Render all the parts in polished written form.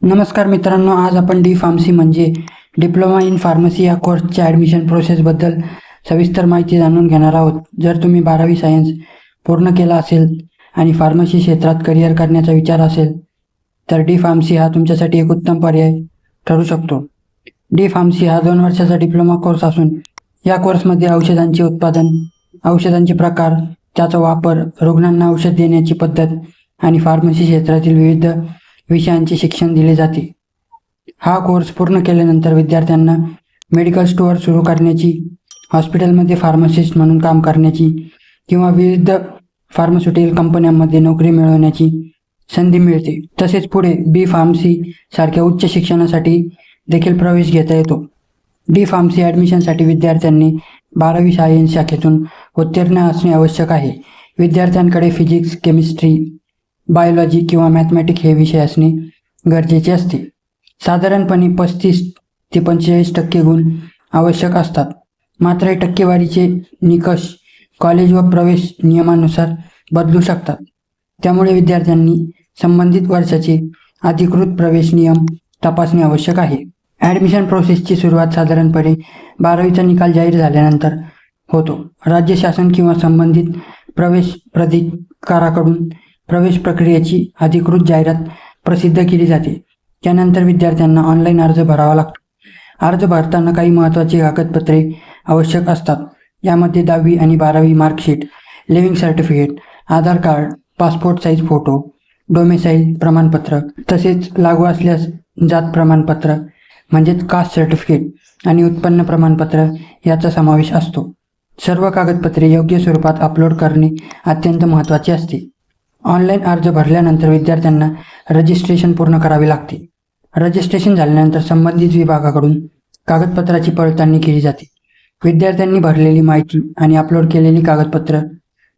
नमस्कार मित्रांनो, आज आपण डी फार्मसी म्हणजे डिप्लोमा इन फार्मसी या कोर्सच्या ॲडमिशन प्रोसेसबद्दल सविस्तर माहिती जाणून घेणार आहोत. जर तुम्ही 12वी सायन्स पूर्ण केला असेल आणि फार्मसी क्षेत्रात करिअर करण्याचा विचार असेल तर डी फार्मसी हा तुमच्यासाठी एक उत्तम पर्याय ठरू शकतो. डी फार्मसी हा 2 वर्षाचा डिप्लोमा कोर्स असून या कोर्समध्ये औषधांचे उत्पादन, औषधांचे प्रकार, त्याचा वापर, रुग्णांना औषध देण्याची पद्धत आणि फार्मसी क्षेत्रातील विविध विषयांचे शिक्षण दिले जाते. हा कोर्स पूर्ण केल्यानंतर विद्यार्थ्यांना मेडिकल स्टोअर सुरू करण्याची, हॉस्पिटलमध्ये फार्मासिस्ट म्हणून काम करण्याची किंवा विविध फार्मास्युटिकल कंपन्यांमध्ये नोकरी मिळवण्याची संधी मिळते. तसेच पुढे बी फार्मसी सारख्या उच्च शिक्षणासाठी देखील प्रवेश घेता येतो. डी फार्मसी ॲडमिशनसाठी विद्यार्थ्यांनी 12वी सायन्स शाखेतून उत्तीर्ण असणे आवश्यक आहे. विद्यार्थ्यांकडे फिजिक्स, केमिस्ट्री, बायोलॉजी किंवा मॅथमॅटिक हे विषय असणे गरजेचे असते. साधारणपणे 35 ते 45% गुण आवश्यक असतात. मात्र हे टक्केवारीचे निकष कॉलेज व प्रवेश नियमानुसार बदलू शकतात. त्यामुळे विद्यार्थ्यांनी संबंधित वर्षाचे अधिकृत प्रवेश नियम तपासणे आवश्यक आहे. ॲडमिशन प्रोसेसची सुरुवात साधारणपणे 12वीचा निकाल जाहीर झाल्यानंतर होतो. राज्य शासन किंवा संबंधित प्रवेश प्राधिकाराकडून प्रवेश प्रक्रियेची अधिकृत जाहिरात प्रसिद्ध केली जाते. त्यानंतर विद्यार्थ्यांना ऑनलाईन अर्ज भरावा लागतो. अर्ज भरताना काही महत्त्वाची कागदपत्रे आवश्यक असतात. यामध्ये 10वी आणि 12वी marksheet, leaving certificate, Aadhaar card, passport size photo, domicile प्रमाणपत्र, तसेच लागू असल्यास जात प्रमाणपत्र म्हणजेच कास्ट सर्टिफिकेट आणि उत्पन्न प्रमाणपत्र याचा समावेश असतो. सर्व कागदपत्रे योग्य स्वरूपात अपलोड करणे अत्यंत महत्त्वाचे असते. ऑनलाईन अर्ज भरल्यानंतर विद्यार्थ्यांना रजिस्ट्रेशन पूर्ण करावे लागते. रजिस्ट्रेशन झाल्यानंतर संबंधित विभागाकडून कागदपत्राची पडताळणी केली जाते. विद्यार्थ्यांनी भरलेली माहिती आणि अपलोड केलेली कागदपत्र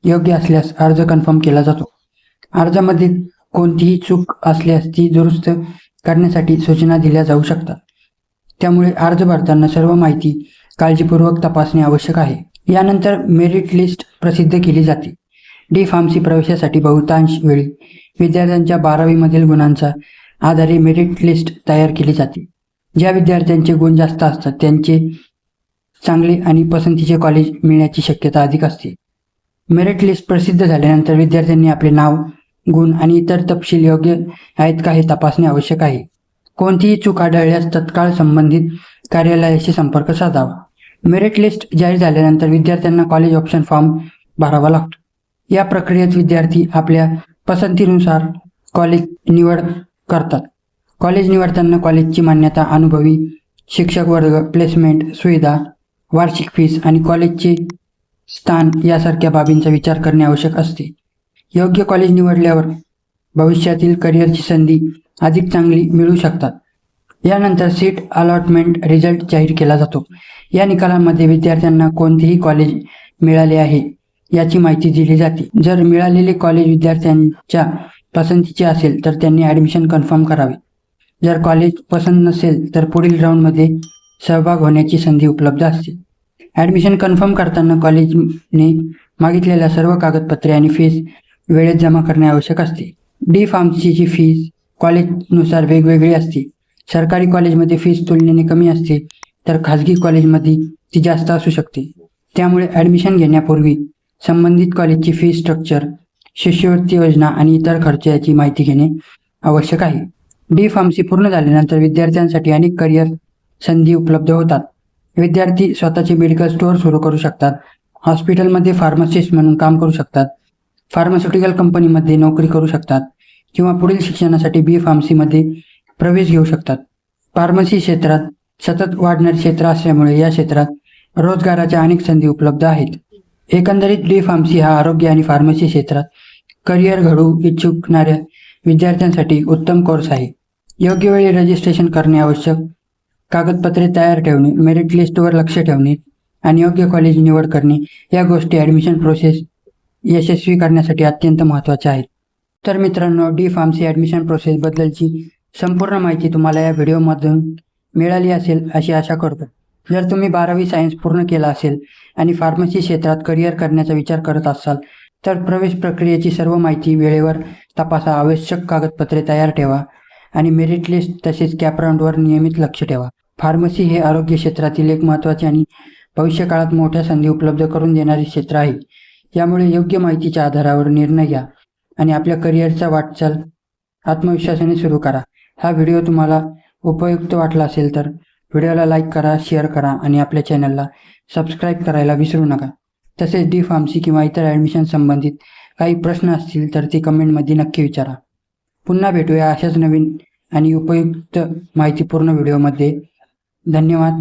योग्य असल्यास अर्ज कन्फर्म केला जातो. अर्जामध्ये कोणतीही चूक असल्यास ती दुरुस्त करण्यासाठी सूचना दिल्या जाऊ शकतात. त्यामुळे अर्ज भरताना सर्व माहिती काळजीपूर्वक तपासणे आवश्यक आहे. यानंतर मेरिट लिस्ट प्रसिद्ध केली जाते. डी फार्मसी प्रवेशासाठी बहुतांश वेळी विद्यार्थ्यांच्या 12वीमधील गुणांच्या आधारे मेरिट लिस्ट तयार केली जाते. ज्या विद्यार्थ्यांचे गुण जास्त असतात त्यांचे चांगले आणि पसंतीचे कॉलेज मिळण्याची शक्यता अधिक असते. मेरिट लिस्ट प्रसिद्ध झाल्यानंतर विद्यार्थ्यांनी आपले नाव, गुण आणि इतर तपशील योग्य आहेत का हे तपासणे आवश्यक आहे. कोणतीही चूक आढळल्यास तत्काळ संबंधित कार्यालयाशी संपर्क साधावा. मेरिट लिस्ट जाहीर झाल्यानंतर विद्यार्थ्यांना कॉलेज ऑप्शन फॉर्म भरावा लागतो. या प्रक्रियेत विद्यार्थी आपल्या पसंतीनुसार कॉलेज निवड करतात. कॉलेज निवडताना कॉलेजची मान्यता, अनुभवी शिक्षक वर्ग, प्लेसमेंट सुविधा, वार्षिक फीस आणि कॉलेजचे स्थान यासारख्या बाबींचा विचार करणे आवश्यक असते. योग्य कॉलेज निवडल्यावर भविष्यातील करिअरची संधी अधिक चांगली मिळू शकतात. यानंतर सीट अलॉटमेंट रिझल्ट जाहीर केला जातो. या निकालांमध्ये विद्यार्थ्यांना कोणतेही कॉलेज मिळाले आहे याची माहिती दिली जाते. जर मिळालेले कॉलेज विद्यार्थ्यांच्या पसंतीचे असेल तर त्यांनी ॲडमिशन कन्फर्म करावे. जर कॉलेज पसंत नसेल तर पुढील राऊंडमध्ये सहभाग होण्याची संधी उपलब्ध असते. ॲडमिशन कन्फर्म करताना कॉलेजने मागितलेल्या सर्व कागदपत्रे आणि फीस वेळेत जमा करणे आवश्यक असते. डी फार्मसीची फीस कॉलेजनुसार वेगवेगळी असते. सरकारी कॉलेजमध्ये फीस तुलनेने कमी असते तर खाजगी कॉलेजमध्ये ती जास्त असू शकते. त्यामुळे ॲडमिशन घेण्यापूर्वी संबंधित कॉलेजची फी स्ट्रक्चर, शिष्यवृत्ती योजना आणि इतर खर्च याची माहिती घेणे आवश्यक आहे. डी फार्मसी पूर्ण झाल्यानंतर विद्यार्थ्यांसाठी अनेक करिअर संधी उपलब्ध होतात. विद्यार्थी स्वतःचे मेडिकल स्टोअर सुरू करू शकतात, हॉस्पिटलमध्ये फार्मासिस्ट म्हणून काम करू शकतात, फार्मास्युटिकल कंपनीमध्ये नोकरी करू शकतात किंवा पुढील शिक्षणासाठी बी फार्मसीमध्ये प्रवेश घेऊ शकतात. फार्मसी क्षेत्रात सतत वाढणारे क्षेत्र असल्यामुळे या क्षेत्रात रोजगाराच्या अनेक संधी उपलब्ध आहेत. एकंदरीत डी फार्मसी हा आरोग्य आणि फार्मसी क्षेत्रात करिअर घडवू इच्छुकणाऱ्या विद्यार्थ्यांसाठी उत्तम कोर्स आहे. योग्य वेळी रजिस्ट्रेशन करणे आवश्यक, कागदपत्रे तयार ठेवणे, मेरिट लिस्टवर लक्ष ठेवणे आणि योग्य कॉलेज निवड करणे या गोष्टी ॲडमिशन प्रोसेस यशस्वी करण्यासाठी अत्यंत महत्त्वाच्या आहेत. तर मित्रांनो, डी फार्मसी ॲडमिशन प्रोसेसबद्दलची संपूर्ण माहिती तुम्हाला या व्हिडिओमधून मिळाली असेल अशी आशा करतो. जर तुम्ही 12वी सायन्स पूर्ण केला असेल आणि फार्मसी क्षेत्रात करिअर करण्याचा विचार करत असाल तर प्रवेश प्रक्रियेची सर्व माहिती वेळेवर तपासा, आवश्यक कागदपत्रे तयार ठेवा आणि मेरिट लिस्ट तसेच कॅप राऊंडवर नियमित लक्ष ठेवा. फार्मसी हे आरोग्य क्षेत्रातील एक महत्त्वाचे आणि भविष्यकाळात मोठ्या संधी उपलब्ध करून देणारे क्षेत्र आहे. यामुळे योग्य माहितीच्या आधारावर निर्णय घ्या आणि आपल्या करिअरचा वाटचाल आत्मविश्वासाने सुरू करा. हा व्हिडिओ तुम्हाला उपयुक्त वाटला असेल तर व्हिडिओला लाईक करा, शेअर करा आणि आपल्या चॅनलला सबस्क्राईब करायला विसरू नका. तसेच डी फार्मसी किंवा इतर ॲडमिशन संबंधित काही प्रश्न असतील तर ते कमेंटमध्ये नक्की विचारा. पुन्हा भेटूया अशाच नवीन आणि उपयुक्त माहितीपूर्ण व्हिडिओमध्ये. धन्यवाद.